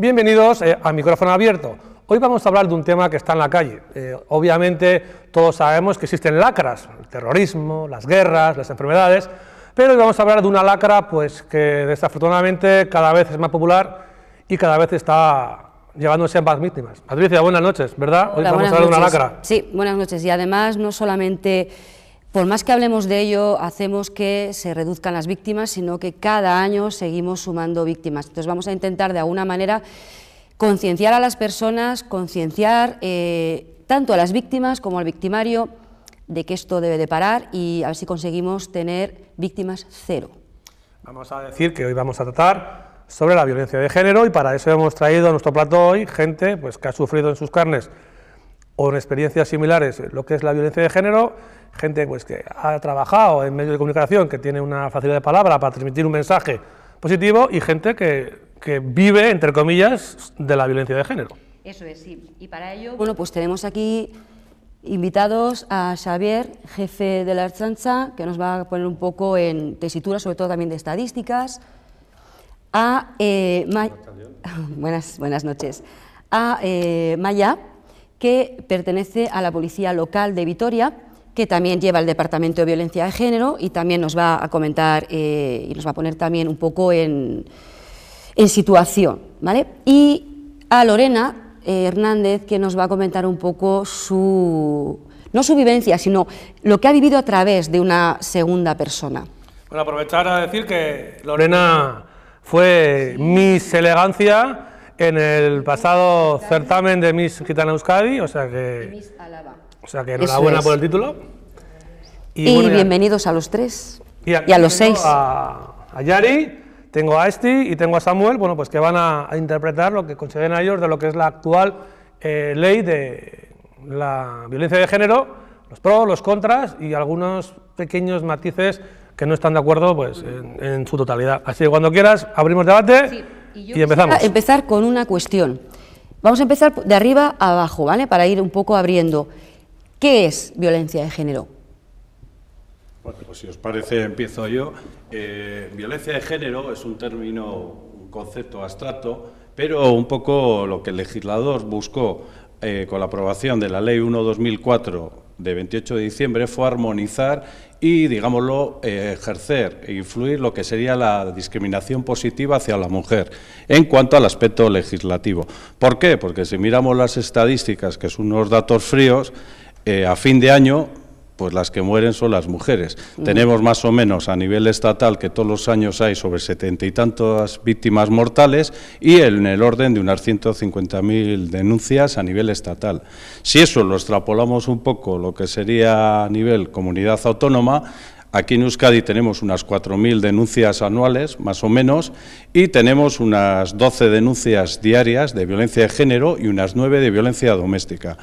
Bienvenidos a Micrófono Abierto. Hoy vamos a hablar de un tema que está en la calle. Obviamente todos sabemos que existen lacras, el terrorismo, las guerras, las enfermedades, pero hoy vamos a hablar de una lacra pues, que desafortunadamente cada vez es más popular y cada vez está llevándose a más víctimas. Patricia, buenas noches, ¿verdad? Hola, hoy vamos a hablar de una lacra. Sí, buenas noches. Y además no solamente, por más que hablemos de ello, hacemos que se reduzcan las víctimas, sino que cada año seguimos sumando víctimas. Entonces vamos a intentar de alguna manera concienciar a las personas, concienciar tanto a las víctimas como al victimario de que esto debe de parar y a ver si conseguimos tener víctimas cero. Vamos a decir que hoy vamos a tratar sobre la violencia de género y para eso hemos traído a nuestro plato hoy gente pues, que ha sufrido en sus carnes o en experiencias similares lo que es la violencia de género, gente pues, que ha trabajado en medios de comunicación, que tiene una facilidad de palabra para transmitir un mensaje positivo y gente que vive, entre comillas, de la violencia de género. Eso es, sí. Y para ello, bueno, pues tenemos aquí invitados a Xavier, jefe de la Ertzaintza, que nos va a poner un poco en tesitura, sobre todo también de estadísticas, a buenas noches, a Maya, que pertenece a la Policía Local de Vitoria, que también lleva el Departamento de Violencia de Género y también nos va a comentar y nos va a poner también un poco en situación, ¿vale? Y a Lorena Hernández, que nos va a comentar un poco no su vivencia, sino lo que ha vivido a través de una segunda persona. Bueno, aprovechar a decir que Lorena fue Miss Elegancia en el pasado certamen de Miss Gitana Euskadi, o sea que enhorabuena por el título. Y bueno, bienvenidos a los tres y a los seis. A Yari, tengo a Esti y tengo a Samuel, bueno, pues que van a interpretar lo que consideren ellos de lo que es la actual ley de la violencia de género, los pros, los contras y algunos pequeños matices que no están de acuerdo pues, en su totalidad. Así que cuando quieras abrimos debate. Sí. Y empezamos. A empezar con una cuestión. Vamos a empezar de arriba a abajo, ¿vale? Para ir un poco abriendo. ¿Qué es violencia de género? Bueno, pues si os parece, empiezo yo. Violencia de género es un término, un concepto abstracto, pero un poco lo que el legislador buscó con la aprobación de la Ley 1/2004 de 28 de diciembre fue armonizar y, digámoslo, ejercer e influir lo que sería la discriminación positiva hacia la mujer en cuanto al aspecto legislativo. ¿Por qué? Porque si miramos las estadísticas, que son unos datos fríos, a fin de año, pues las que mueren son las mujeres. Tenemos más o menos a nivel estatal que todos los años hay sobre 70 y tantas víctimas mortales y en el orden de unas 150.000 denuncias a nivel estatal. Si eso lo extrapolamos un poco lo que sería a nivel comunidad autónoma, aquí en Euskadi tenemos unas 4.000 denuncias anuales, más o menos, y tenemos unas 12 denuncias diarias de violencia de género y unas 9 de violencia doméstica.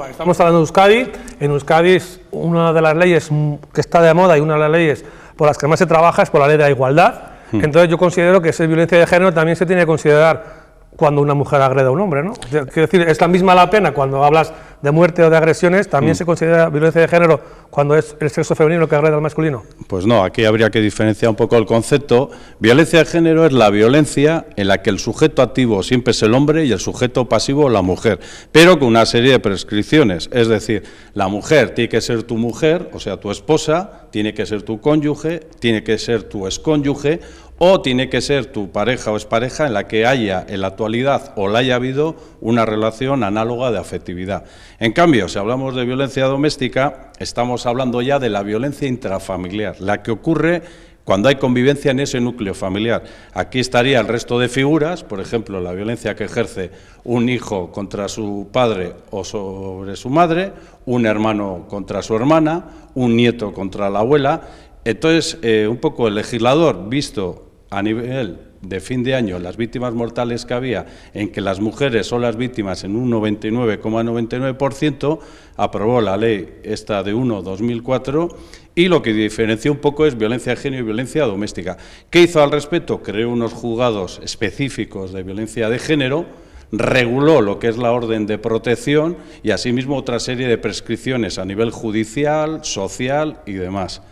Estamos hablando de Euskadi. En Euskadi es una de las leyes que está de moda y una de las leyes por las que más se trabaja es por la ley de la igualdad. Entonces yo considero que esa violencia de género también se tiene que considerar cuando una mujer agrede a un hombre, ¿no? Quiero decir, es la misma la pena cuando hablas de muerte o de agresiones, ¿también se considera violencia de género cuando es el sexo femenino que agrede al masculino? Pues no, aquí habría que diferenciar un poco el concepto. Violencia de género es la violencia en la que el sujeto activo siempre es el hombre y el sujeto pasivo la mujer, pero con una serie de prescripciones. Es decir, la mujer tiene que ser tu mujer, o sea, tu esposa, tiene que ser tu cónyuge, tiene que ser tu excónyuge, o tiene que ser tu pareja o expareja en la que haya en la actualidad o la haya habido una relación análoga de afectividad. En cambio, si hablamos de violencia doméstica, estamos hablando ya de la violencia intrafamiliar, la que ocurre cuando hay convivencia en ese núcleo familiar. Aquí estaría el resto de figuras, por ejemplo, la violencia que ejerce un hijo contra su padre o sobre su madre, un hermano contra su hermana, un nieto contra la abuela. Entonces, un poco el legislador, visto a nivel de fin de año las víctimas mortales que había, en que las mujeres son las víctimas en un 99,99%, aprobó la ley esta de 1/2004 y lo que diferencia un poco es violencia de género y violencia doméstica. ¿Qué hizo al respecto? Creó unos juzgados específicos de violencia de género, reguló lo que es la orden de protección y asimismo otra serie de prescripciones a nivel judicial, social y demás.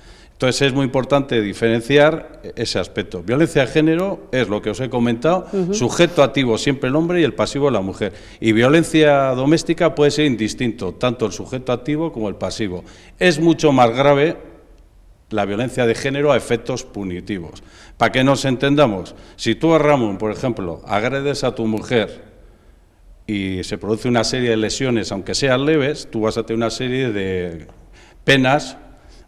Entonces es muy importante diferenciar ese aspecto. Violencia de género es lo que os he comentado, sujeto activo siempre el hombre y el pasivo la mujer. Y violencia doméstica puede ser indistinto, tanto el sujeto activo como el pasivo. Es mucho más grave la violencia de género a efectos punitivos. Para que nos entendamos, si tú, Ramón, por ejemplo, agredes a tu mujer y se produce una serie de lesiones, aunque sean leves, tú vas a tener una serie de penas,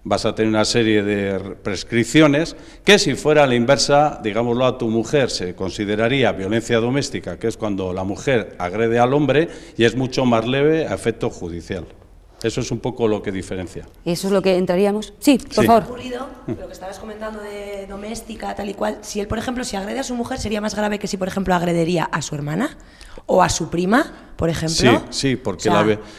vas a tener una serie de prescripciones, que si fuera a la inversa, digámoslo, a tu mujer se consideraría violencia doméstica, que es cuando la mujer agrede al hombre, y es mucho más leve a efecto judicial. Eso es un poco lo que diferencia. ¿Eso es lo que entraríamos? Sí, por favor. Ocurrido, lo que estabas comentando de doméstica, tal y cual, si él, por ejemplo, si agrede a su mujer, ¿sería más grave que si, por ejemplo, agredería a su hermana o a su prima, por ejemplo? Sí, porque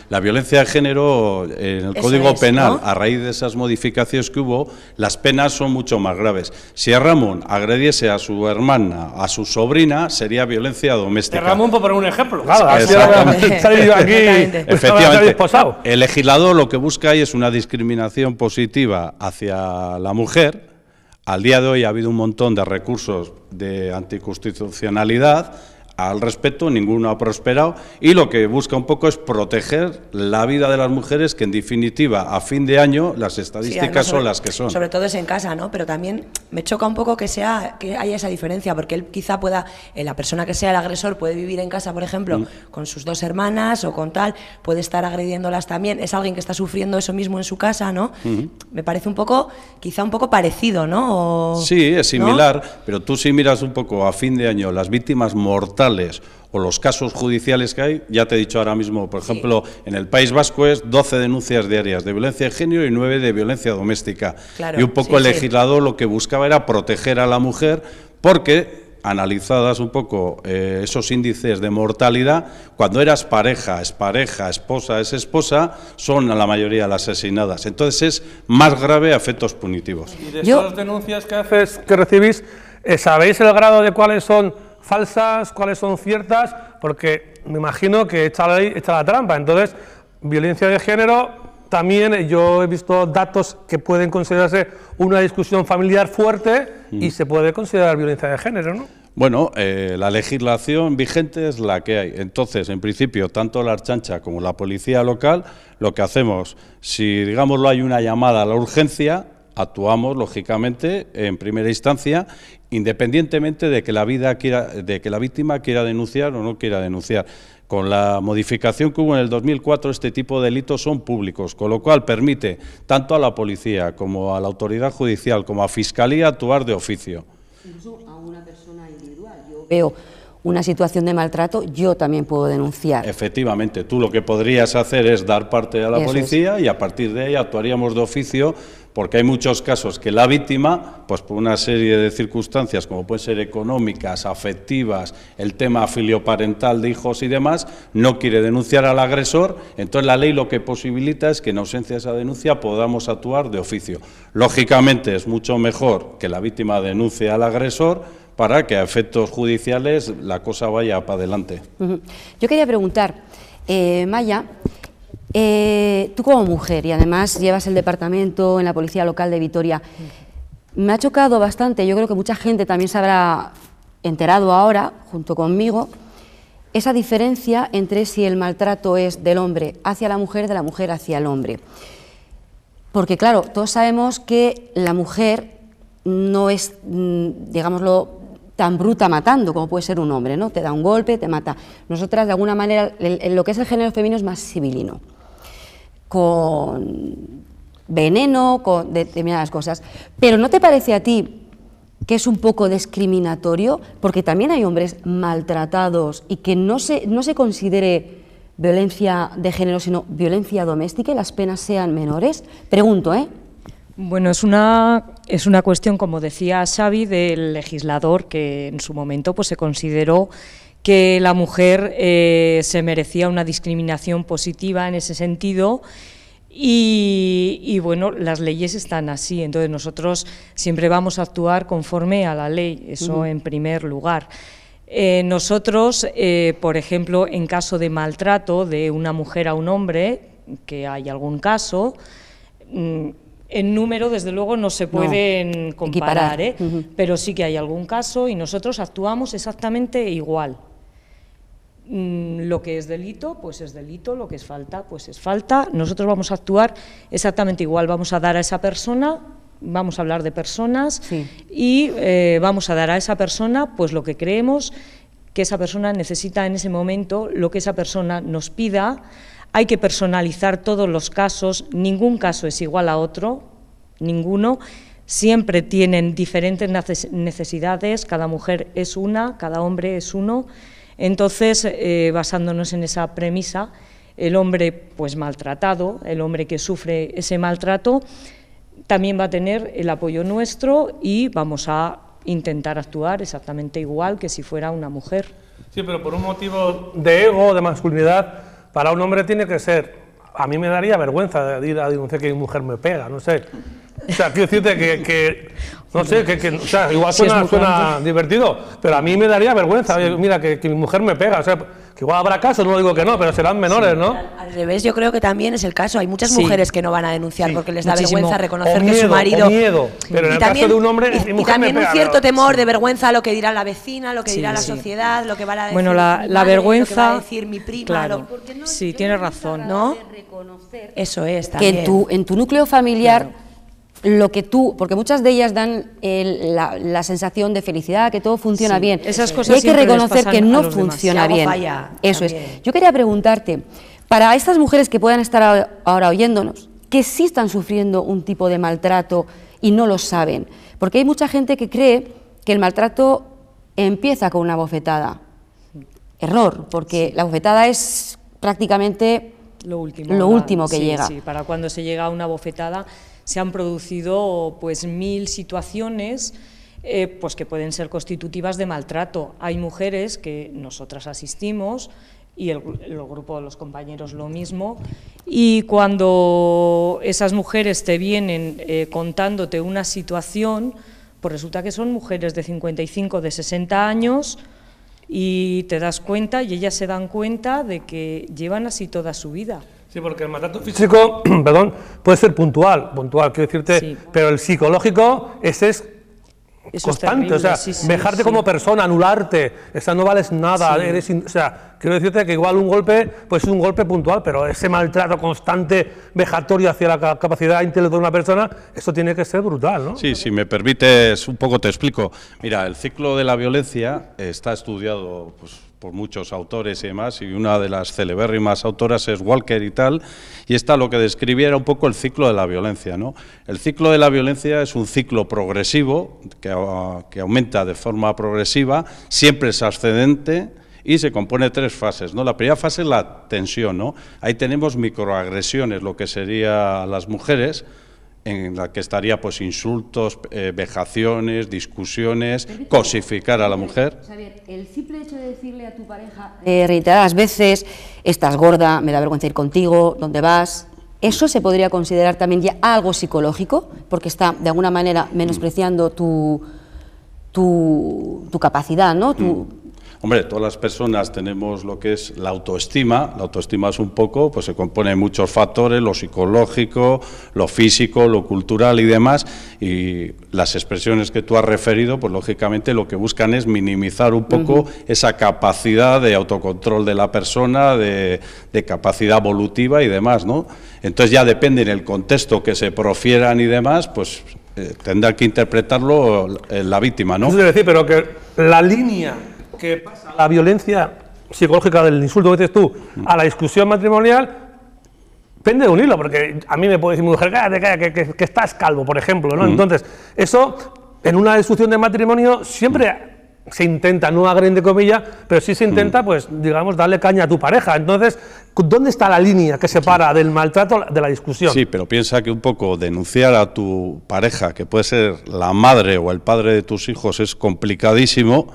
la violencia de género en el Código Penal, ¿no? A raíz de esas modificaciones que hubo, las penas son mucho más graves. Si a Ramón agrediese a su hermana, a su sobrina, sería violencia doméstica. Ramón, por poner un ejemplo. Claro, efectivamente. El legislador lo que busca ahí es una discriminación positiva hacia la mujer. Al día de hoy ha habido un montón de recursos de anticonstitucionalidad al respecto, ninguno ha prosperado, y lo que busca un poco es proteger la vida de las mujeres, que en definitiva, a fin de año, las estadísticas son las que son. Sobre todo es en casa, ¿no? Pero también me choca un poco que haya esa diferencia, porque él quizá pueda, la persona que sea el agresor puede vivir en casa, por ejemplo, con sus dos hermanas o con tal, puede estar agrediéndolas también, es alguien que está sufriendo eso mismo en su casa, ¿no? Me parece quizá un poco parecido, ¿no? Sí, es similar, ¿no? Pero tú si miras un poco a fin de año las víctimas mortales o los casos judiciales que hay, ya te he dicho ahora mismo, por ejemplo, en el País Vasco es 12 denuncias diarias de violencia de género y 9 de violencia doméstica. Claro, y un poco el legislador lo que buscaba era proteger a la mujer, porque analizadas un poco esos índices de mortalidad, cuando eras pareja, expareja, esposa, exesposa, son a la mayoría las asesinadas. Entonces es más grave a efectos punitivos. Y de esas denuncias que recibís, ¿sabéis el grado de cuáles son falsas, cuáles son ciertas? Porque me imagino que echa la ley, echa la trampa. Entonces, violencia de género, también yo he visto datos que pueden considerarse una discusión familiar fuerte y se puede considerar violencia de género, ¿no? Bueno, la legislación vigente es la que hay. Entonces, en principio, tanto la Ertzaintza como la policía local, lo que hacemos, si, digámoslo, hay una llamada a la urgencia, actuamos, lógicamente, en primera instancia, independientemente de que la víctima quiera denunciar o no quiera denunciar. Con la modificación que hubo en el 2004, este tipo de delitos son públicos, con lo cual permite tanto a la policía como a la autoridad judicial como a Fiscalía actuar de oficio. Incluso a una persona individual. Yo veo una situación de maltrato, yo también puedo denunciar. Efectivamente, tú lo que podrías hacer es dar parte a la policía y a partir de ahí actuaríamos de oficio, porque hay muchos casos que la víctima, pues por una serie de circunstancias, como pueden ser económicas, afectivas, el tema filioparental de hijos y demás, no quiere denunciar al agresor. Entonces la ley lo que posibilita es que en ausencia de esa denuncia podamos actuar de oficio. Lógicamente es mucho mejor que la víctima denuncie al agresor para que a efectos judiciales la cosa vaya para adelante. Yo quería preguntar, Maya, tú como mujer y además llevas el departamento en la Policía Local de Vitoria, me ha chocado bastante, yo creo que mucha gente también se habrá enterado ahora, junto conmigo, esa diferencia entre si el maltrato es del hombre hacia la mujer, de la mujer hacia el hombre. Porque claro, todos sabemos que la mujer no es, digámoslo, tan bruta matando como puede ser un hombre, ¿no? Te da un golpe, te mata. Nosotras, de alguna manera, lo que es el género femenino es más civilino, con veneno, con determinadas cosas. Pero ¿no te parece a ti que es un poco discriminatorio? Porque también hay hombres maltratados y que no se considere violencia de género, sino violencia doméstica y las penas sean menores. Pregunto, ¿eh? Bueno, es una cuestión, como decía Xavi, del legislador, que en su momento pues se consideró que la mujer se merecía una discriminación positiva en ese sentido y bueno, las leyes están así, entonces nosotros siempre vamos a actuar conforme a la ley, eso en primer lugar. Nosotros, por ejemplo, en caso de maltrato de una mujer a un hombre, que hay algún caso, En número, desde luego, no se pueden comparar, equiparar. Pero sí que hay algún caso y nosotros actuamos exactamente igual. Lo que es delito, pues es delito, lo que es falta, pues es falta. Nosotros vamos a actuar exactamente igual, vamos a dar a esa persona, vamos a hablar de personas, sí, y vamos a dar a esa persona pues lo que creemos que esa persona necesita en ese momento, lo que esa persona nos pida. Hay que personalizar todos los casos, ningún caso es igual a otro, ninguno. Siempre tienen diferentes necesidades, cada mujer es una, cada hombre es uno. Entonces, basándonos en esa premisa, el hombre pues maltratado, el hombre que sufre ese maltrato, también va a tener el apoyo nuestro y vamos a intentar actuar exactamente igual que si fuera una mujer. Sí, pero por un motivo de ego, de masculinidad, para un hombre tiene que ser, a mí me daría vergüenza de ir a denunciar que mi mujer me pega, no sé. O sea, quiero decirte que no sé, o sea, igual suena divertido, pero a mí me daría vergüenza, oye, mira, que mi mujer me pega, o sea, que igual habrá casos, no digo que no, pero serán menores, sí, ¿no? Al revés, yo creo que también es el caso, hay muchas sí, mujeres que no van a denunciar porque les da muchísimo, vergüenza reconocer miedo, que su marido... O miedo, pero en el caso de un hombre, mi mujer y también me pega, un cierto pero... temor de vergüenza a lo que dirá la vecina, lo que dirá la sí, sociedad, lo que van a decir bueno, mi la madre, vergüenza, lo que va a decir mi prima... claro, sí, tienes razón, ¿no? Eso es, que también. en tu núcleo familiar, claro, lo que tú, porque muchas de ellas dan la sensación de felicidad, que todo funciona sí, bien, esas y cosas hay que siempre les reconocer pasan que a no los demás. funciona Si algo bien. falla, Eso también. es. Yo quería preguntarte, para estas mujeres que puedan estar ahora oyéndonos, que sí están sufriendo un tipo de maltrato y no lo saben, porque hay mucha gente que cree que el maltrato empieza con una bofetada. Error, porque la bofetada es prácticamente lo último que sí, llega. Sí, para cuando se llega a una bofetada se han producido pues 1000 situaciones pues que pueden ser constitutivas de maltrato. Hay mujeres que nosotras asistimos y el grupo de los compañeros lo mismo, y cuando esas mujeres te vienen contándote una situación, pues resulta que son mujeres de 55, de 60 años, y te das cuenta, y ellas se dan cuenta de que llevan así toda su vida. Sí, porque el maltrato físico, perdón, puede ser puntual, quiero decirte, sí, pero el psicológico, ese es eso constante, es terrible, o sea, sí, dejarte sí, como persona, anularte, no vales nada, sí, o sea, quiero decirte que igual un golpe, pues es un golpe puntual, pero ese maltrato constante, vejatorio hacia la capacidad intelectual de una persona, eso tiene que ser brutal, ¿no? Sí, si me permites, un poco te explico. Mira, el ciclo de la violencia está estudiado pues, por muchos autores y demás, y una de las celebérrimas autoras es Walker y tal, y esta lo que describía era un poco el ciclo de la violencia, ¿no? El ciclo de la violencia es un ciclo progresivo, que aumenta de forma progresiva, siempre es ascendente, y se compone de 3 fases, ¿no? La primera fase es la tensión, ¿no? Ahí tenemos microagresiones, lo que sería las mujeres, en la que estaría pues insultos, vejaciones, discusiones, cosificar a la mujer. Xavier, el simple hecho de decirle a tu pareja reiteradas veces, estás gorda, me da vergüenza ir contigo, ¿dónde vas? ¿Eso se podría considerar también ya algo psicológico? Porque está de alguna manera menospreciando tu capacidad, ¿no? Hombre, todas las personas tenemos lo que es la autoestima. La autoestima es un poco, pues se compone de muchos factores, lo psicológico, lo físico, lo cultural y demás, y las expresiones que tú has referido, pues lógicamente lo que buscan es minimizar un poco esa capacidad de autocontrol de la persona, de capacidad evolutiva y demás, ¿no? Entonces ya depende en el contexto que se profieran y demás, pues tendrá que interpretarlo la víctima, ¿no? Eso quiere decir, pero que la línea que pasa la violencia psicológica del insulto que dices tú a la discusión matrimonial pende de un hilo, porque a mí me puede decir mi mujer, cállate, que estás calvo, por ejemplo, ¿no? Entonces, eso en una discusión de matrimonio siempre se intenta, no agredir de comillas, pero sí se intenta, pues, digamos, darle caña a tu pareja. Entonces, ¿dónde está la línea que separa del maltrato de la discusión? Sí, pero piensa que un poco denunciar a tu pareja, que puede ser la madre o el padre de tus hijos, es complicadísimo,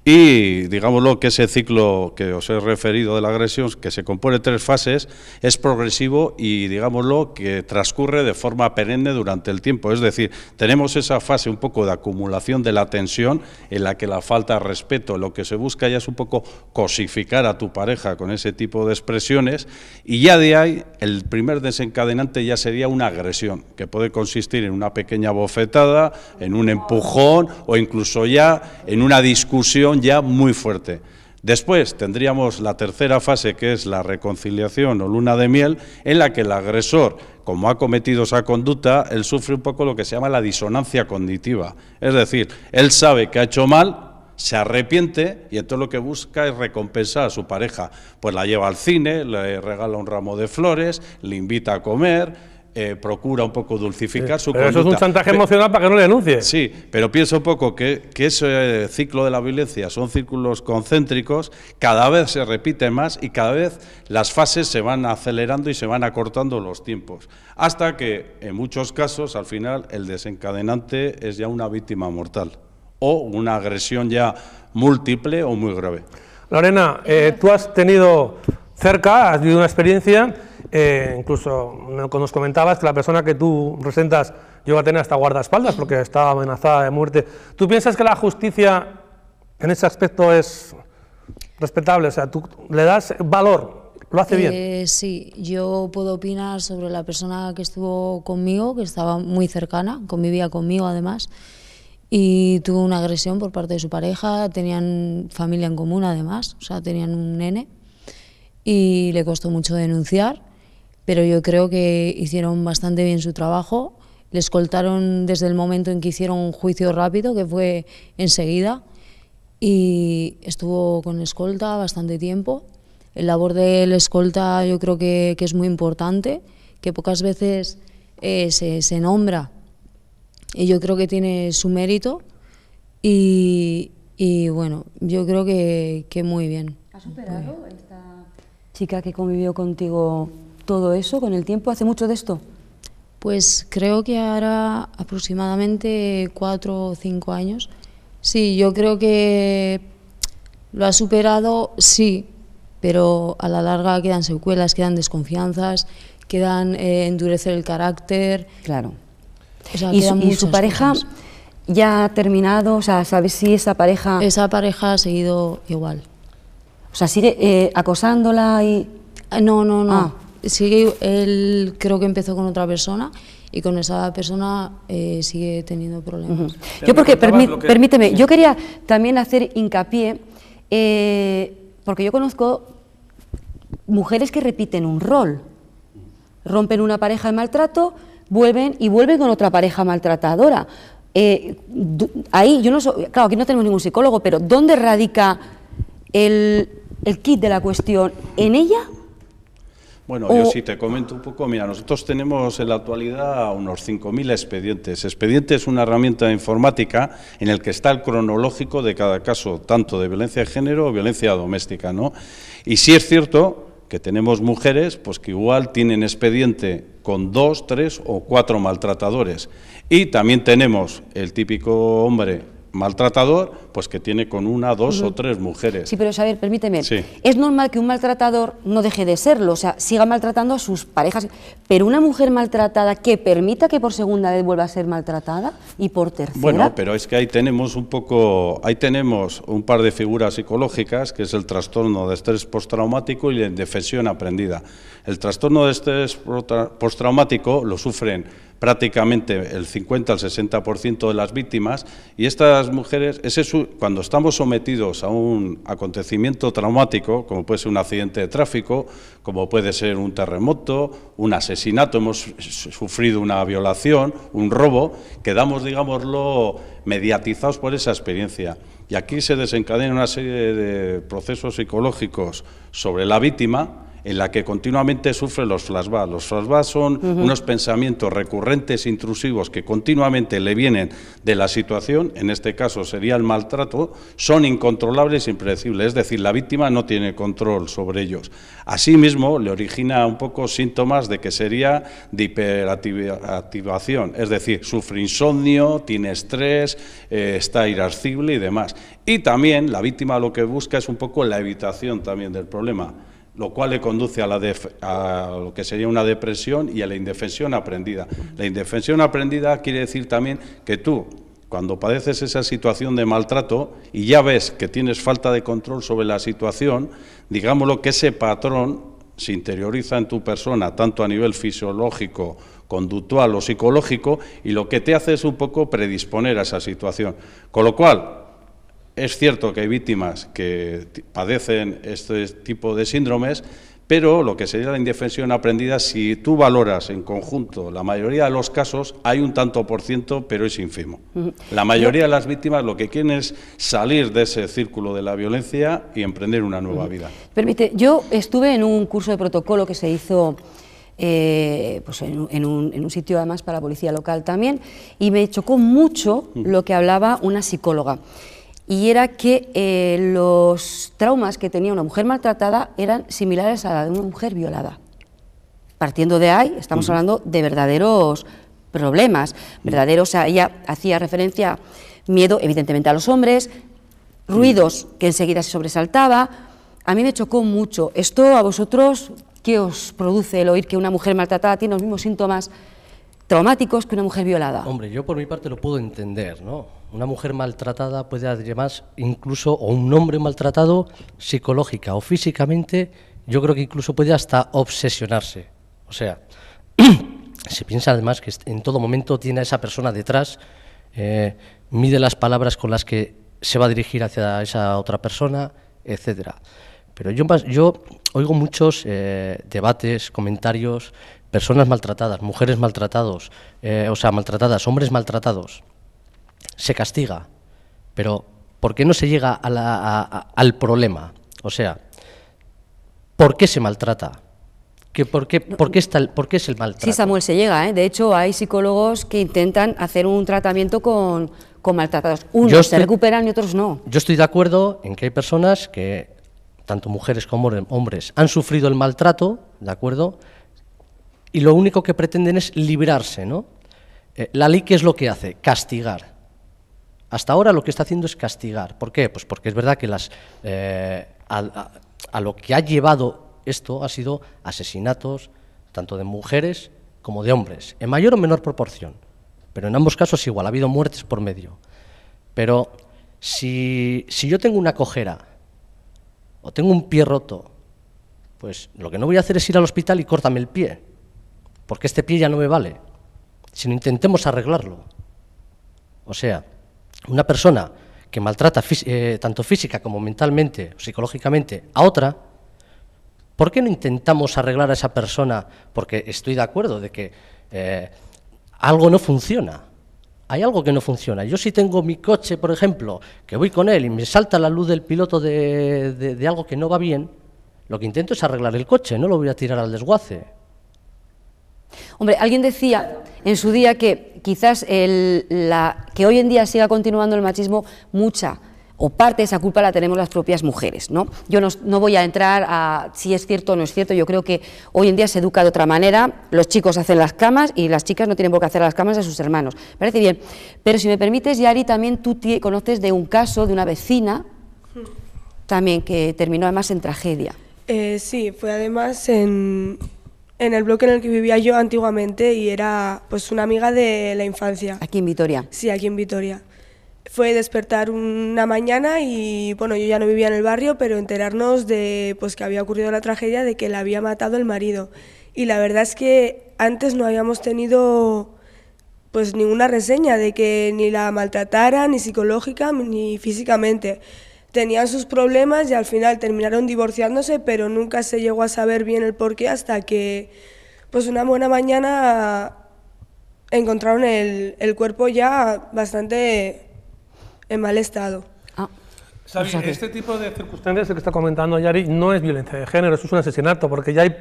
Y, digámoslo, que ese ciclo que os he referido de la agresión, que se compone de 3 fases, es progresivo y, digámoslo, que transcurre de forma perenne durante el tiempo. Es decir, tenemos esa fase un poco de acumulación de la tensión, en la que la falta de respeto, lo que se busca ya es un poco cosificar a tu pareja con ese tipo de expresiones, y ya de ahí el primer desencadenante ya sería una agresión, que puede consistir en una pequeña bofetada, en un empujón o incluso ya en una discusión ya muy fuerte. Después tendríamos la tercera fase, que es la reconciliación o luna de miel, en la que el agresor, como ha cometido esa conducta, él sufre un poco lo que se llama la disonancia cognitiva. Es decir, él sabe que ha hecho mal, se arrepiente y entonces lo que busca es recompensar a su pareja. Pues la lleva al cine, le regala un ramo de flores, le invita a comer, procura un poco dulcificar su conducta. Eso es un chantaje emocional para que no le denuncie. Sí, pero pienso un poco que ese ciclo de la violencia son círculos concéntricos, cada vez se repiten más y cada vez las fases se van acelerando y se van acortando los tiempos, hasta que en muchos casos al final el desencadenante es ya una víctima mortal o una agresión ya múltiple o muy grave. Lorena, tú has tenido cerca, has vivido una experiencia, incluso nos comentabas que la persona que tú representas llegó a tener hasta guardaespaldas porque estaba amenazada de muerte. ¿Tú piensas que la justicia en ese aspecto es respetable? O sea, ¿tú le das valor? ¿Lo hace bien? Sí, yo puedo opinar sobre la persona que estuvo conmigo, que estaba muy cercana, convivía conmigo además, y tuvo una agresión por parte de su pareja, tenían familia en común además, o sea, tenían un nene, y le costó mucho denunciar, pero yo creo que hicieron bastante bien su trabajo. Le escoltaron desde el momento en que hicieron un juicio rápido, que fue enseguida, y estuvo con escolta bastante tiempo. El labor del escolta yo creo que es muy importante, que pocas veces se nombra, y yo creo que tiene su mérito, y bueno, yo creo que muy bien. ¿Has superado esta chica que convivió contigo todo eso con el tiempo? ¿Hace mucho de esto? Pues creo que ahora aproximadamente 4 o 5 años. Sí, yo creo que lo ha superado, sí, pero a la larga quedan secuelas, quedan desconfianzas, quedan endurecer el carácter. Claro. O sea, ¿Y su pareja cosas. ya ha terminado? O sea, ¿sabes si esa pareja...? Esa pareja ha seguido igual. O sea, ¿sigue acosándola y...? No. Ah. Sigue, él creo que empezó con otra persona y con esa persona sigue teniendo problemas. Yo porque, permíteme, yo quería también hacer hincapié, porque yo conozco mujeres que repiten un rol, rompen una pareja de maltrato, vuelven con otra pareja maltratadora. Ahí, yo no soy, claro, aquí no tenemos ningún psicólogo, pero ¿dónde radica el kit de la cuestión? ¿En ella? Bueno, yo sí te comento un poco. Mira, nosotros tenemos en la actualidad unos 5.000 expedientes. Expediente es una herramienta de informática en el que está el cronológico de cada caso, tanto de violencia de género o violencia doméstica, ¿no? Y sí es cierto que tenemos mujeres pues que igual tienen expediente con 2, 3 o 4 maltratadores. Y también tenemos el típico hombre maltratador, pues que tiene con 1, 2 o 3 mujeres. Sí, pero Xavier, permíteme, Sí. es normal que un maltratador no deje de serlo, o sea, siga maltratando a sus parejas, pero una mujer maltratada que permita que por segunda vez vuelva a ser maltratada y por tercera... Bueno, pero es que ahí tenemos un par de figuras psicológicas, que es el trastorno de estrés postraumático y la indefensión aprendida. El trastorno de estrés postraumático lo sufren prácticamente el 50 al 60% de las víctimas, y estas mujeres, cuando estamos sometidos a un acontecimiento traumático, como puede ser un accidente de tráfico, como puede ser un terremoto, un asesinato, hemos sufrido una violación, un robo, quedamos, digámoslo, mediatizados por esa experiencia. Y aquí se desencadena una serie de procesos psicológicos sobre la víctima, en la que continuamente sufre los flashbacks. Los flashbacks son unos pensamientos recurrentes, intrusivos, que continuamente le vienen de la situación, en este caso sería el maltrato, son incontrolables e impredecibles, es decir, la víctima no tiene control sobre ellos. Asimismo, le origina un poco síntomas de que sería de hiperactivación, es decir, sufre insomnio, tiene estrés, está irascible y demás. Y también la víctima lo que busca es un poco la evitación también del problema, lo cual le conduce a lo que sería una depresión y a la indefensión aprendida. La indefensión aprendida quiere decir también que tú, cuando padeces esa situación de maltrato y ya ves que tienes falta de control sobre la situación, digámoslo que ese patrón se interioriza en tu persona, tanto a nivel fisiológico, conductual o psicológico, y lo que te hace es un poco predisponer a esa situación. Con lo cual, es cierto que hay víctimas que padecen este tipo de síndromes, pero lo que sería la indefensión aprendida, si tú valoras en conjunto la mayoría de los casos, hay un tanto por ciento, pero es ínfimo. La mayoría de las víctimas lo que quieren es salir de ese círculo de la violencia y emprender una nueva vida. Permite, yo estuve en un curso de protocolo que se hizo pues en un sitio además para la policía local también, y me chocó mucho lo que hablaba una psicóloga. Y era que los traumas que tenía una mujer maltratada eran similares a la de una mujer violada. Partiendo de ahí, estamos hablando de verdaderos problemas, verdaderos, o sea, ella hacía referencia, miedo evidentemente a los hombres, ruidos que enseguida se sobresaltaba. A mí me chocó mucho. ¿Esto a vosotros qué os produce el oír que una mujer maltratada tiene los mismos síntomas traumáticos que una mujer violada? Hombre, yo por mi parte lo puedo entender, ¿no? Una mujer maltratada puede además incluso, o un hombre maltratado psicológica o físicamente, yo creo que incluso puede hasta obsesionarse. O sea, se piensa además que en todo momento tiene a esa persona detrás, mide las palabras con las que se va a dirigir hacia esa otra persona, etcétera. Pero yo oigo muchos debates, comentarios, personas maltratadas, mujeres maltratadas, maltratadas, hombres maltratados. Se castiga, pero ¿por qué no se llega al problema? O sea, ¿por qué se maltrata? ¿Por qué es el maltrato? Sí, Samuel, se llega, ¿eh? De hecho, hay psicólogos que intentan hacer un tratamiento con maltratados. Unos se recuperan y otros no. Yo estoy de acuerdo en que hay personas que, tanto mujeres como hombres, han sufrido el maltrato, ¿de acuerdo? Y lo único que pretenden es librarse, ¿no? La ley, ¿qué es lo que hace? Castigar. Hasta ahora lo que está haciendo es castigar. ¿Por qué? Pues porque es verdad que a lo que ha llevado esto ha sido asesinatos, tanto de mujeres como de hombres, en mayor o menor proporción. Pero en ambos casos igual, ha habido muertes por medio. Pero si yo tengo una cojera o tengo un pie roto, pues lo que no voy a hacer es ir al hospital y córtame el pie, porque este pie ya no me vale, sino intentemos arreglarlo. O sea, una persona que maltrata tanto física como mentalmente o psicológicamente a otra, ¿por qué no intentamos arreglar a esa persona? Porque estoy de acuerdo de que algo no funciona. Hay algo que no funciona. Yo si tengo mi coche, por ejemplo, que voy con él y me salta la luz del piloto de algo que no va bien, lo que intento es arreglar el coche, no lo voy a tirar al desguace. Hombre, alguien decía en su día que quizás que hoy en día siga continuando el machismo, mucha o parte de esa culpa la tenemos las propias mujeres, ¿no? Yo no voy a entrar a si es cierto o no es cierto, yo creo que hoy en día se educa de otra manera, los chicos hacen las camas y las chicas no tienen por qué hacer las camas a sus hermanos, me parece bien, pero si me permites, Yari, también tú conoces de un caso de una vecina también que terminó además en tragedia. Sí, fue además en el bloque en el que vivía yo antiguamente y era pues una amiga de la infancia. ¿Aquí en Vitoria? Sí, aquí en Vitoria. Fue despertar una mañana y, bueno, yo ya no vivía en el barrio, pero enterarnos de pues que había ocurrido la tragedia de que la había matado el marido. Y la verdad es que antes no habíamos tenido pues ninguna reseña de que ni la maltratara, ni psicológica, ni físicamente. Tenían sus problemas y al final terminaron divorciándose, pero nunca se llegó a saber bien el porqué hasta que pues una buena mañana encontraron el cuerpo ya bastante en mal estado. ¿Sabes? Este tipo de circunstancias que está comentando Yari no es violencia de género, eso es un asesinato, porque ya hay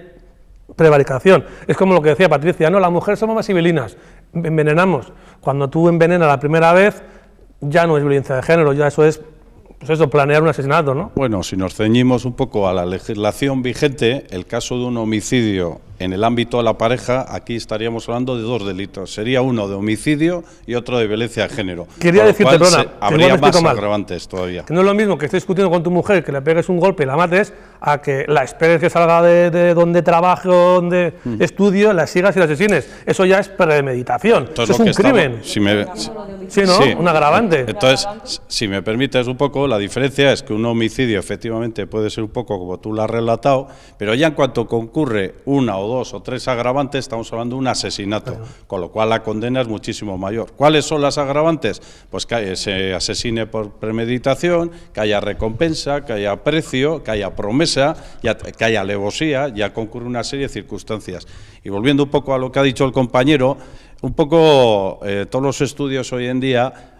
prevaricación. Es como lo que decía Patricia, no, las mujeres somos más civilinas, envenenamos. Cuando tú envenenas la primera vez, ya no es violencia de género, ya eso es, pues eso, planear un asesinato, ¿no? Bueno, si nos ceñimos un poco a la legislación vigente, el caso de un homicidio en el ámbito de la pareja, aquí estaríamos hablando de 2 delitos. Sería uno de homicidio y otro de violencia de género. Quería decirte, perdona, habría más agravantes todavía. Que no es lo mismo que estés discutiendo con tu mujer, que le pegues un golpe y la mates, a que la esperes que salga de donde trabaje o donde estudie, la sigas y la asesines. Eso ya es premeditación, eso es un crimen. Sí, ¿no? Sí. Un agravante. Entonces, si me permites un poco, la diferencia es que un homicidio efectivamente puede ser un poco como tú lo has relatado, pero ya en cuanto concurre una o 2 o 3 agravantes, estamos hablando de un asesinato, con lo cual la condena es muchísimo mayor. ¿Cuáles son las agravantes? Pues que se asesine por premeditación, que haya recompensa, que haya precio, que haya promesa, que haya alevosía, ya concurre una serie de circunstancias. Y volviendo un poco a lo que ha dicho el compañero, un poco todos los estudios hoy en día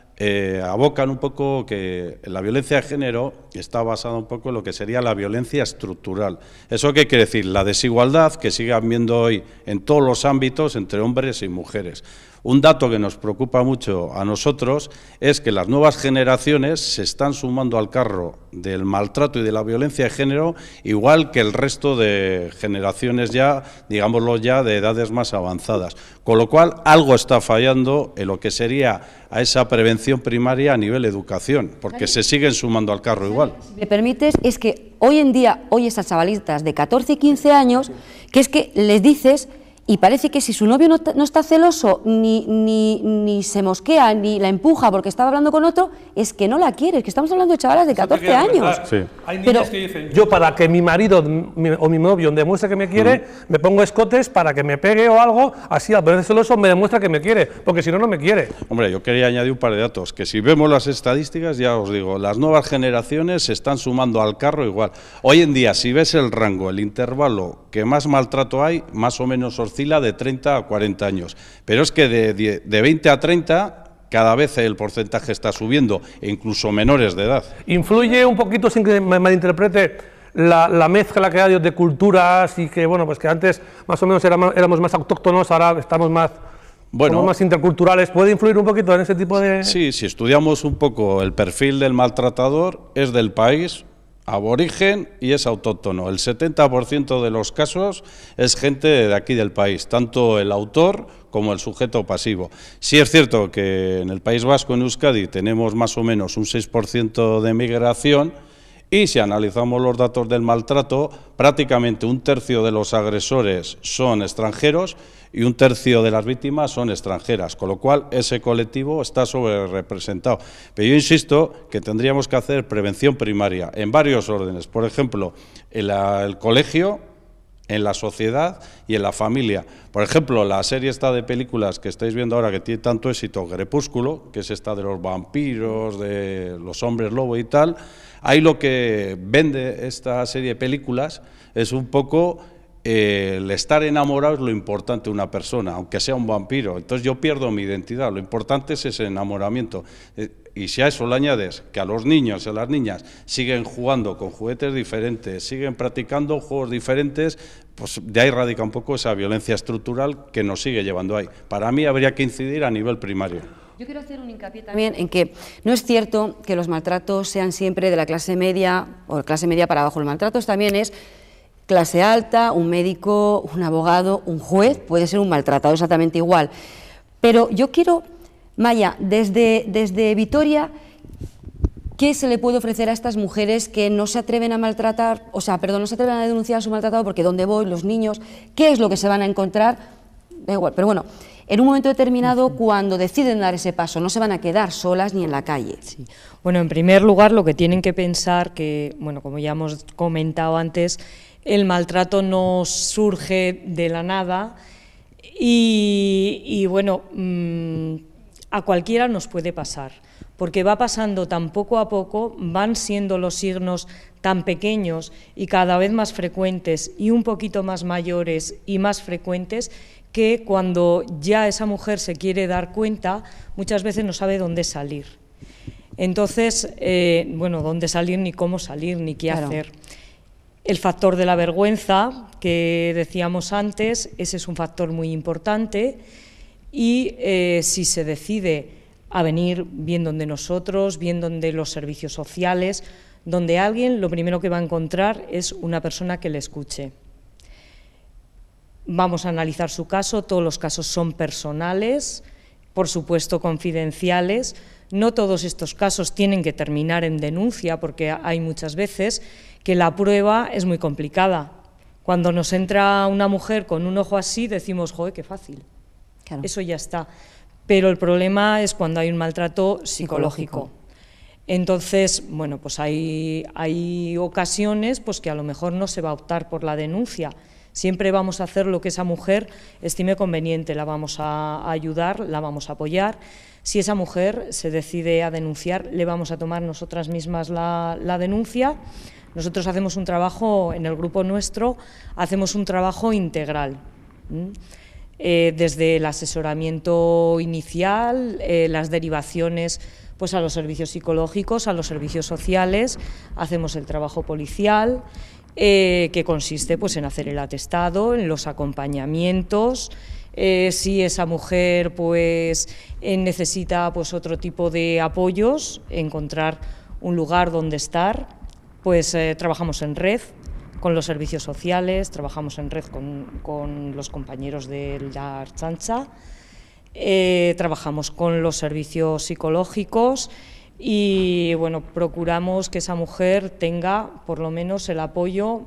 abocan un poco que la violencia de género está basada un poco en lo que sería la violencia estructural. ¿Eso qué quiere decir? La desigualdad que sigue habiendo hoy en todos los ámbitos entre hombres y mujeres. Un dato que nos preocupa mucho a nosotros es que las nuevas generaciones se están sumando al carro del maltrato y de la violencia de género, igual que el resto de generaciones ya, digámoslo ya, de edades más avanzadas. Con lo cual, algo está fallando en lo que sería a esa prevención primaria a nivel educación, porque se siguen sumando al carro igual. Si me permites, es que hoy en día, hoy esas chavalitas de 14 y 15 años, que es que les dices... Y parece que si su novio no está celoso, ni se mosquea, ni la empuja porque estaba hablando con otro, es que no la quiere, es que estamos hablando de chavalas de 14 años. Sí. Hay niñas que dicen, yo para que mi marido o mi novio demuestre que me quiere, me pongo escotes para que me pegue o algo, así al parecer celoso me demuestra que me quiere, porque si no, no me quiere. Hombre, yo quería añadir un par de datos, que si vemos las estadísticas, ya os digo, las nuevas generaciones se están sumando al carro igual. Hoy en día, si ves el rango, el intervalo que más maltrato hay, más o menos oscila de 30 a 40 años. Pero es que de 20 a 30 cada vez el porcentaje está subiendo, e incluso menores de edad. Influye un poquito, sin que me malinterprete, la mezcla que hay de culturas y que, bueno, pues que antes más o menos éramos más autóctonos, ahora estamos más... Bueno, más interculturales, ¿puede influir un poquito en ese tipo de...? Sí, si estudiamos un poco el perfil del maltratador, es del país, aborigen y es autóctono. El 70% de los casos es gente de aquí del país, tanto el autor como el sujeto pasivo. Sí es cierto que en el País Vasco, en Euskadi, tenemos más o menos un 6% de migración y si analizamos los datos del maltrato, prácticamente un tercio de los agresores son extranjeros y un tercio de las víctimas son extranjeras, con lo cual ese colectivo está sobrerepresentado. Pero yo insisto que tendríamos que hacer prevención primaria en varios órdenes, por ejemplo, en el colegio, en la sociedad y en la familia. Por ejemplo, la serie esta de películas que estáis viendo ahora que tiene tanto éxito, Crepúsculo, que es esta de los vampiros, de los hombres lobo y tal, ahí lo que vende esta serie de películas es un poco... el estar enamorado es lo importante de una persona, aunque sea un vampiro. Entonces yo pierdo mi identidad, lo importante es ese enamoramiento. Y si a eso le añades que a los niños y a las niñas siguen jugando con juguetes diferentes, siguen practicando juegos diferentes, pues de ahí radica un poco esa violencia estructural que nos sigue llevando ahí. Para mí habría que incidir a nivel primario. Yo quiero hacer un hincapié también en que no es cierto que los maltratos sean siempre de la clase media o clase media para abajo. Los maltratos también es... clase alta, un médico, un abogado, un juez, puede ser un maltratado exactamente igual. Pero yo quiero, Maya, desde Vitoria, ¿qué se le puede ofrecer a estas mujeres que no se atreven a maltratar, no se atreven a denunciar a su maltratado porque dónde voy, los niños, qué es lo que se van a encontrar? Da igual, pero bueno, en un momento determinado, cuando deciden dar ese paso, no se van a quedar solas ni en la calle. Sí. Bueno, en primer lugar, lo que tienen que pensar que, bueno, como ya hemos comentado antes, el maltrato no surge de la nada y bueno, a cualquiera nos puede pasar, porque va pasando tan poco a poco, van siendo los signos tan pequeños y cada vez más frecuentes y un poquito más mayores y más frecuentes, que cuando ya esa mujer se quiere dar cuenta, muchas veces no sabe dónde salir. Entonces, bueno, dónde salir, ni cómo salir, ni qué hacer. El factor de la vergüenza, que decíamos antes, ese es un factor muy importante, y si se decide a venir bien donde nosotros, bien donde los servicios sociales, donde alguien lo primero que va a encontrar es una persona que le escuche. Vamos a analizar su caso, todos los casos son personales, por supuesto confidenciales. No todos estos casos tienen que terminar en denuncia, porque hay muchas veces que la prueba es muy complicada. Cuando nos entra una mujer con un ojo así, decimos, joder, qué fácil. Claro. Eso ya está. Pero el problema es cuando hay un maltrato psicológico. Entonces, bueno, pues hay ocasiones pues que a lo mejor no se va a optar por la denuncia. Siempre vamos a hacer lo que esa mujer estime conveniente, la vamos a ayudar, la vamos a apoyar. Si esa mujer se decide a denunciar, le vamos a tomar nosotras mismas la denuncia. Nosotros hacemos un trabajo, en el grupo nuestro, hacemos un trabajo integral. Desde el asesoramiento inicial, las derivaciones pues a los servicios psicológicos, a los servicios sociales, hacemos el trabajo policial, que consiste pues en hacer el atestado, en los acompañamientos. Si esa mujer pues necesita pues otro tipo de apoyos, encontrar un lugar donde estar, pues trabajamos en red con los servicios sociales, trabajamos en red con los compañeros de la Ertzaintza, trabajamos con los servicios psicológicos y bueno, procuramos que esa mujer tenga por lo menos el apoyo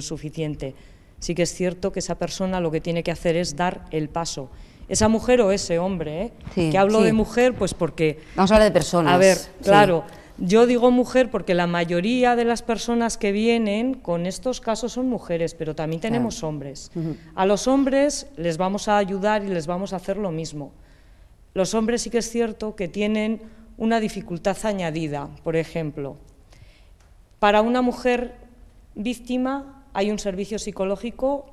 suficiente. Sí que es cierto que esa persona lo que tiene que hacer es dar el paso. Esa mujer o ese hombre, Sí, que hablo sí. de mujer, pues porque... Vamos a hablar de personas. A ver, sí. claro, yo digo mujer porque la mayoría de las personas que vienen con estos casos son mujeres, pero también tenemos hombres. A los hombres les vamos a ayudar y les vamos a hacer lo mismo. Los hombres sí que es cierto que tienen una dificultad añadida, por ejemplo. Para una mujer víctima hay un servicio psicológico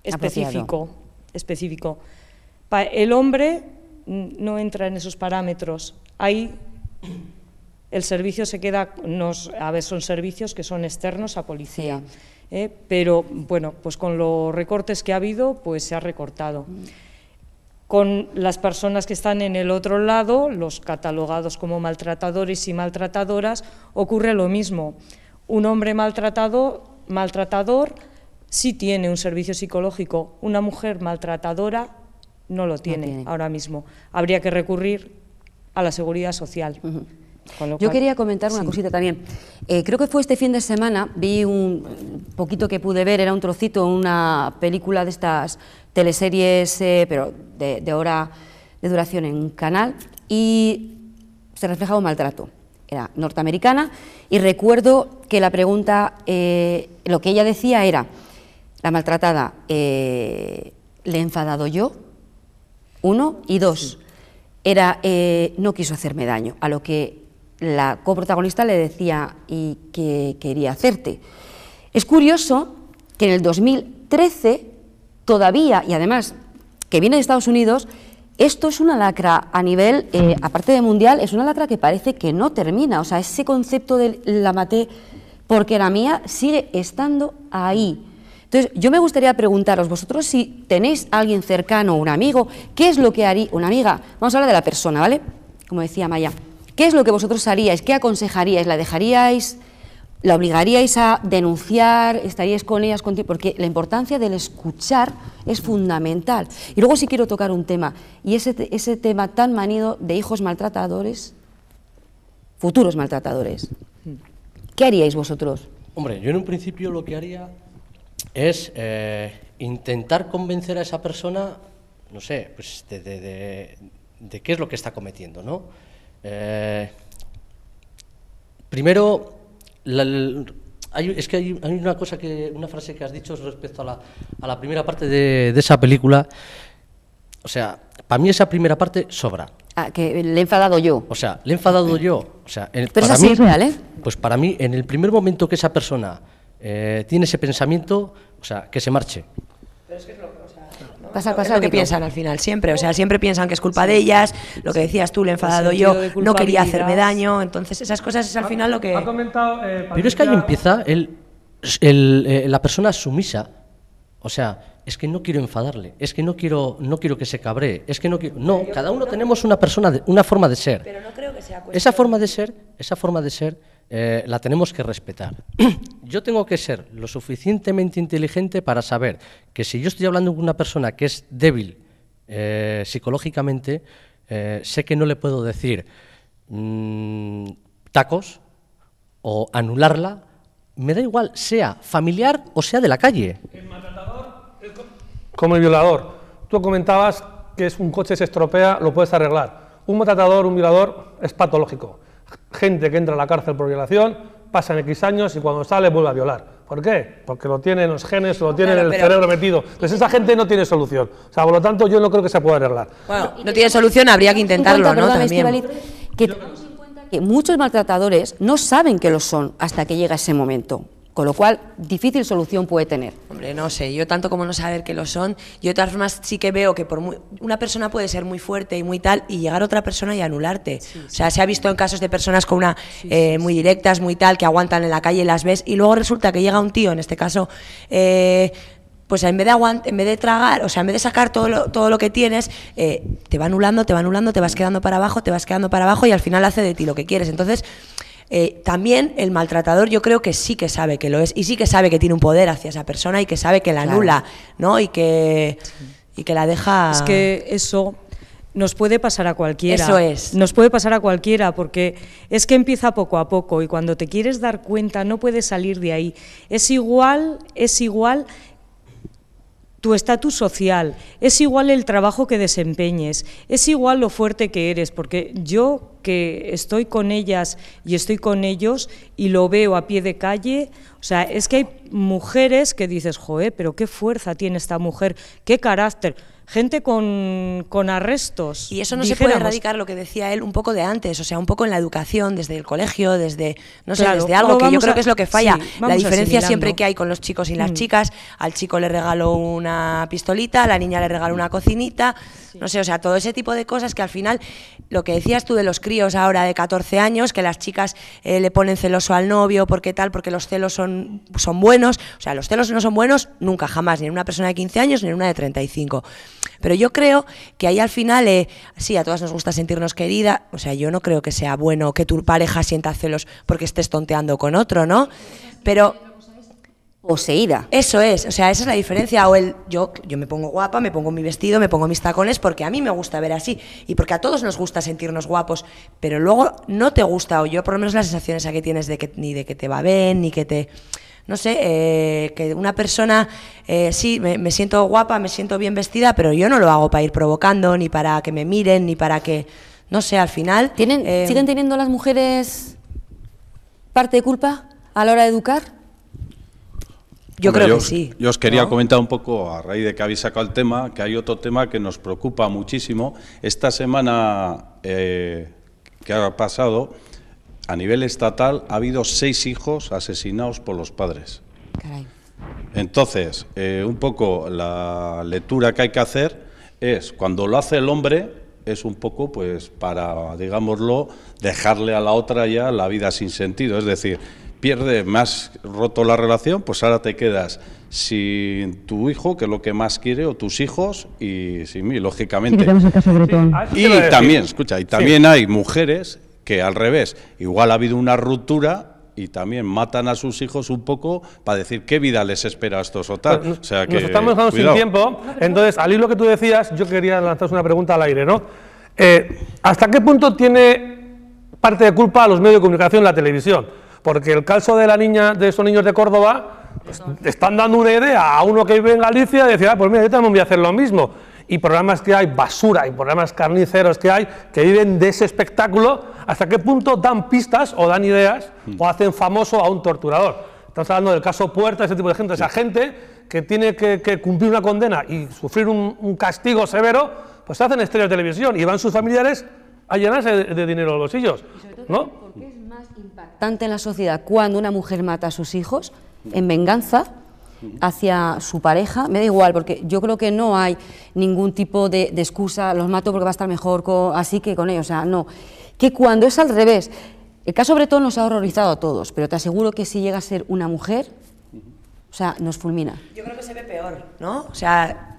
específico. El hombre no entra en esos parámetros. Ahí el servicio se queda, a ver, son servicios que son externos a policía, pero bueno, pues con los recortes que ha habido, pues se ha recortado. Con las personas que están en el otro lado, los catalogados como maltratadores y maltratadoras, ocurre lo mismo. Un hombre maltratador sí tiene un servicio psicológico, una mujer maltratadora no lo tiene ahora mismo. Habría que recurrir a la seguridad social. Yo quería comentar una cosita también. Creo que fue este fin de semana, vi un poquito que pude ver, era un trocito, una película de estas teleseries, pero de hora de duración en un canal, y se reflejaba un maltrato. Era norteamericana, y recuerdo que la pregunta, lo que ella decía era, la maltratada, ¿le he enfadado yo? 1, y 2, era, no quiso hacerme daño, a lo que la coprotagonista le decía y que quería hacerte. Es curioso que en el 2013 todavía, y además que viene de Estados Unidos, esto es una lacra a nivel, aparte de mundial, es una lacra que parece que no termina. O sea, ese concepto de la maté porque era mía sigue estando ahí. Entonces, yo me gustaría preguntaros, vosotros si tenéis a alguien cercano, un amigo, ¿qué es lo que haría una amiga? Vamos a hablar de la persona, ¿vale? Como decía Maya. ¿Qué es lo que vosotros haríais? ¿Qué aconsejaríais? ¿La dejaríais? ¿La obligaríais a denunciar? ¿Estaríais con ellas? Porque la importancia del escuchar es fundamental. Y luego sí quiero tocar un tema, y ese tema tan manido de hijos maltratadores, futuros maltratadores. ¿Qué haríais vosotros? Hombre, yo en un principio lo que haría es intentar convencer a esa persona, no sé, pues de qué es lo que está cometiendo, ¿no? Primero, es que hay una cosa una frase que has dicho respecto a la primera parte de esa película. O sea, para mí esa primera parte sobra. Ah, que le he enfadado yo. O sea, le he enfadado yo. O sea, pero eso sí es real, ¿eh? Pues para mí, en el primer momento que esa persona tiene ese pensamiento, o sea, que se marche. Pero es que es lo que, Es lo que piensan al final siempre, o sea, siempre piensan que es culpa de ellas, lo que decías tú, le he enfadado yo, no quería hacerme daño, entonces esas cosas es al final lo que... Ha comentado, Pero es que ahí empieza la persona sumisa, o sea, es que no quiero enfadarle, es que no quiero que se cabree, es que no quiero... No, cada uno tenemos una forma de ser. Pero no creo que sea cuestión... Esa forma de ser la tenemos que respetar. Yo tengo que ser lo suficientemente inteligente para saber que si yo estoy hablando con una persona que es débil psicológicamente, sé que no le puedo decir tacos o anularla, me da igual, sea familiar o sea de la calle. El maltratador es como el violador. Tú comentabas que un coche se estropea, lo puedes arreglar. Un maltratador, un violador, es patológico. Gente que entra a la cárcel por violación, pasan X años y cuando sale vuelve a violar. ¿Por qué? Porque lo tiene en los genes, lo tiene en el cerebro metido. Entonces esa gente no tiene solución. O sea, por lo tanto yo no creo que se pueda arreglar. Bueno, no tiene solución, habría que intentarlo, ¿no? También. Que tengamos en cuenta que muchos maltratadores no saben que lo son hasta que llega ese momento. Con lo cual, difícil solución puede tener. Hombre, no sé, yo tanto como no saber que lo son, yo de todas formas sí que veo que una persona puede ser muy fuerte y muy tal y llegar a otra persona y anularte. Sí, sí. O sea, se ha visto en casos de personas con muy directas, muy tal, que aguantan en la calle y las ves y luego resulta que llega un tío, en este caso... pues en vez de tragar, o sea, en vez de sacar todo lo que tienes, te va anulando, te vas quedando para abajo y al final hace de ti lo que quieres. Entonces, también el maltratador yo creo que sí que sabe que lo es y sí que sabe que tiene un poder hacia esa persona y que sabe que la anula, ¿no? Y que la deja... Es que eso... nos puede pasar a cualquiera. Eso es. Nos puede pasar a cualquiera porque es que empieza poco a poco y cuando te quieres dar cuenta no puedes salir de ahí. Es igual tu estatus social, es igual el trabajo que desempeñes, es igual lo fuerte que eres, porque yo que estoy con ellas y estoy con ellos y lo veo a pie de calle, o sea, es que hay mujeres que dices, joder, pero qué fuerza tiene esta mujer, qué carácter... Gente con arrestos. Y eso no se puede erradicar, lo que decía él, un poco de antes, o sea, un poco en la educación, desde el colegio, desde, no sé, claro, desde algo que yo creo que es lo que falla. Sí, la diferencia siempre que hay con los chicos y las chicas, al chico le regalo una pistolita, a la niña le regalo una cocinita, no sé, o sea, todo ese tipo de cosas que al final, lo que decías tú de los críos ahora de 14 años, que las chicas le ponen celoso al novio, porque los celos son buenos, o sea, los celos no son buenos nunca, jamás, ni en una persona de 15 años ni en una de 35. Pero yo creo que ahí al final, sí, a todas nos gusta sentirnos querida, o sea, yo no creo que sea bueno que tu pareja sienta celos porque estés tonteando con otro, ¿no? Pero... poseída. Eso es, o sea, esa es la diferencia. O yo me pongo guapa, me pongo mi vestido, me pongo mis tacones porque a mí me gusta ver así y porque a todos nos gusta sentirnos guapos, pero luego no te gusta, o yo por lo menos la sensación esa que tienes ni de que te va bien, ni que te... No sé, que una persona, sí, me siento guapa, me siento bien vestida, pero yo no lo hago para ir provocando, ni para que me miren, ni para que, no sé, al final... ¿Siguen teniendo las mujeres parte de culpa a la hora de educar? Yo creo que sí. Yo os quería comentar un poco, a raíz de que habéis sacado el tema, que hay otro tema que nos preocupa muchísimo. Esta semana que ha pasado... A nivel estatal ha habido 6 hijos asesinados por los padres. Caray. Entonces, un poco la lectura que hay que hacer es, cuando lo hace el hombre, es un poco pues para, digámoslo, dejarle a la otra ya la vida sin sentido. Es decir, me has roto la relación, pues ahora te quedas sin tu hijo, que es lo que más quiere, o tus hijos, y sin mí, lógicamente. Sí, el caso de Bretón. Y también, escucha, también hay mujeres que al revés, igual ha habido una ruptura y también matan a sus hijos un poco para decir qué vida les espera a estos o tal. O sea que, nos estamos dejando sin tiempo, entonces al hilo que tú decías, yo quería lanzaros una pregunta al aire, ¿no? ¿Hasta qué punto tiene parte de culpa a los medios de comunicación la televisión? Porque el caso de la niña, de esos niños de Córdoba, pues, están dando una idea a uno que vive en Galicia de decir, pues mira, yo también voy a hacer lo mismo. Y programas que hay, basura, y programas carniceros que hay, que viven de ese espectáculo, ¿hasta qué punto dan pistas o dan ideas o hacen famoso a un torturador? Estamos hablando del caso Puerta, ese tipo de gente, esa gente que tiene que cumplir una condena y sufrir un castigo severo, pues se hacen estrellas de televisión y van sus familiares a llenarse de dinero los bolsillos, ¿no? Porque es más impactante en la sociedad cuando una mujer mata a sus hijos en venganza hacia su pareja, me da igual, porque yo creo que no hay ningún tipo de excusa, los mato porque va a estar mejor así que con ellos, o sea, no. Que cuando es al revés, el caso Bretón nos ha horrorizado a todos, pero te aseguro que si llega a ser una mujer, o sea, nos fulmina. Yo creo que se ve peor, ¿no? O sea,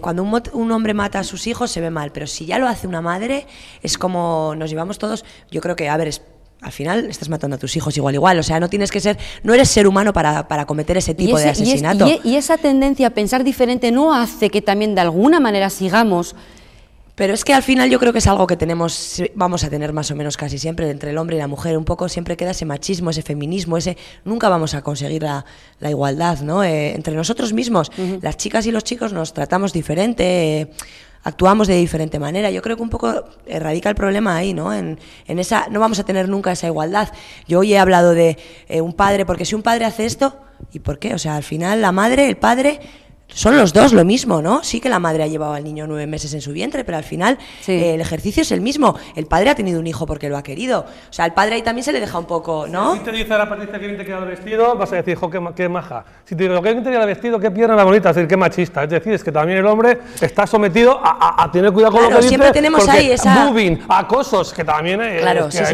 cuando un hombre mata a sus hijos se ve mal, pero si ya lo hace una madre, es como nos llevamos todos. Yo creo que, a ver, al final estás matando a tus hijos igual, o sea, no tienes que ser, no eres ser humano para cometer ese tipo de asesinato. Y esa tendencia a pensar diferente no hace que también de alguna manera sigamos. Pero es que al final yo creo que es algo que vamos a tener más o menos casi siempre entre el hombre y la mujer, un poco siempre queda ese machismo, ese feminismo, nunca vamos a conseguir la igualdad, ¿no? Entre nosotros mismos, las chicas y los chicos nos tratamos diferente, actuamos de diferente manera. Yo creo que un poco radica el problema ahí, ¿no? En esa, no vamos a tener nunca esa igualdad. Yo hoy he hablado de un padre, porque si un padre hace esto, ¿y por qué? O sea, al final la madre, el padre, son los dos lo mismo, ¿no? Sí que la madre ha llevado al niño 9 meses en su vientre, pero al final el ejercicio es el mismo. El padre ha tenido un hijo porque lo ha querido. O sea, al padre ahí también se le deja un poco, ¿no? Si te dice a la Patricia que bien te queda el vestido, vas a decir, jo, qué maja. Si te digo, que bien te queda el vestido, qué pierna la bonita, es decir, qué machista. Es decir, es que también el hombre está sometido a tener cuidado con lo que dice. Siempre tenemos ahí esa... Moving, acosos, que también hay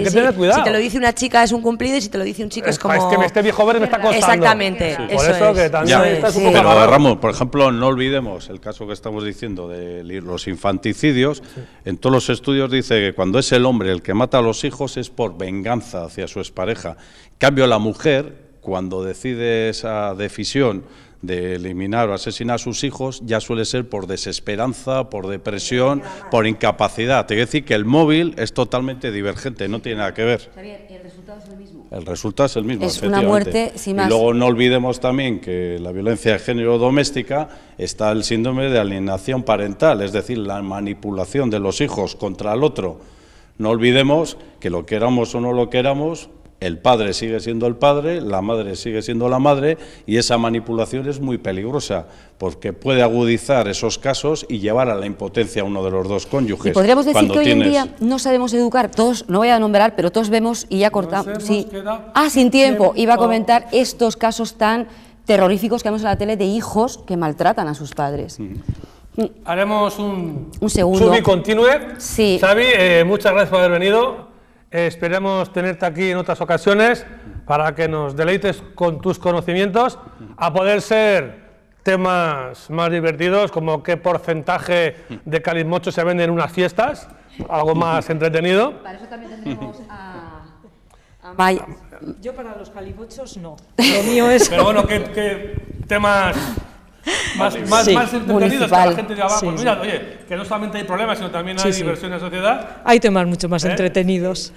que tener cuidado. Si te lo dice una chica es un cumplido y si te lo dice un chico es como... Es que este viejo verde me está costando. Exactamente, por eso que también estás un poco pero amarrado. Ramón, por ejemplo, no olvidemos el caso que estamos diciendo de los infanticidios. En todos los estudios dice que cuando es el hombre el que mata a los hijos es por venganza hacia su expareja. En cambio, la mujer, cuando decide esa decisión de eliminar o asesinar a sus hijos, ya suele ser por desesperanza, por depresión, por incapacidad. Te quiero decir que el móvil es totalmente divergente, no tiene nada que ver. Javier, el resultado es el mismo. El resultado es el mismo, es una muerte sin más. Y luego no olvidemos también que la violencia de género doméstica está el síndrome de alienación parental, es decir, la manipulación de los hijos contra el otro. No olvidemos que lo queramos o no lo queramos, el padre sigue siendo el padre, la madre sigue siendo la madre, y esa manipulación es muy peligrosa porque puede agudizar esos casos y llevar a la impotencia a uno de los dos cónyuges. Y podríamos decir que hoy en día no sabemos educar, todos, no voy a nombrar, pero todos vemos y ya cortamos. Sí. Sin tiempo, iba a comentar estos casos tan terroríficos que vemos en la tele de hijos que maltratan a sus padres. Haremos un segundo. Sub y continúe. Sí. Xavi, muchas gracias por haber venido. Esperemos tenerte aquí en otras ocasiones para que nos deleites con tus conocimientos, a poder ser temas más divertidos, como qué porcentaje de calimocho se vende en unas fiestas, algo más entretenido. Para eso también tendremos a Maya. Yo para los calimochos no, lo mío es... Pero bueno, ¿qué temas más entretenidos que la gente diga, pues mira, oye, que no solamente hay problemas, sino también hay diversión en la sociedad? Hay temas mucho más entretenidos.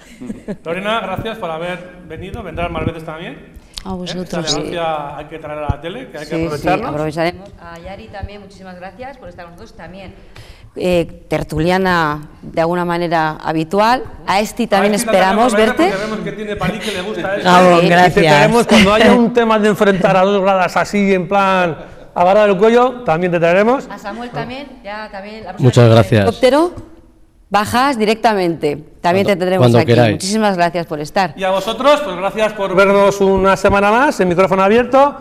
Lorena, gracias por haber venido, vendrás más veces también. A vosotros. Esa elegancia hay que traer a la tele, que hay que aprovecharnos. Sí, aprovecharemos. A Yari también, muchísimas gracias por estar con nosotros también. Tertuliana de alguna manera habitual. A Esti también esperamos verte. Vemos que tiene palí que le gusta eso. Gracias. Y te traeremos cuando haya un tema de enfrentar a 2 gradas así en plan agarrar el cuello, también te traeremos. A Samuel también, ya también. Muchas gracias. Helicóptero, bajas directamente. También te tendremos aquí. Queráis. Muchísimas gracias por estar. Y a vosotros, pues gracias por vernos una semana más, el micrófono abierto,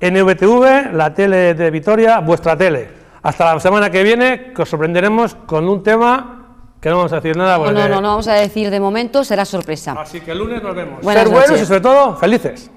NVTV, la tele de Vitoria, vuestra tele. Hasta la semana que viene, que os sorprenderemos con un tema que no vamos a decir nada. No vamos a decir de momento, será sorpresa. Así que el lunes nos vemos. Buenas Ser buenos noches. y sobre todo, felices.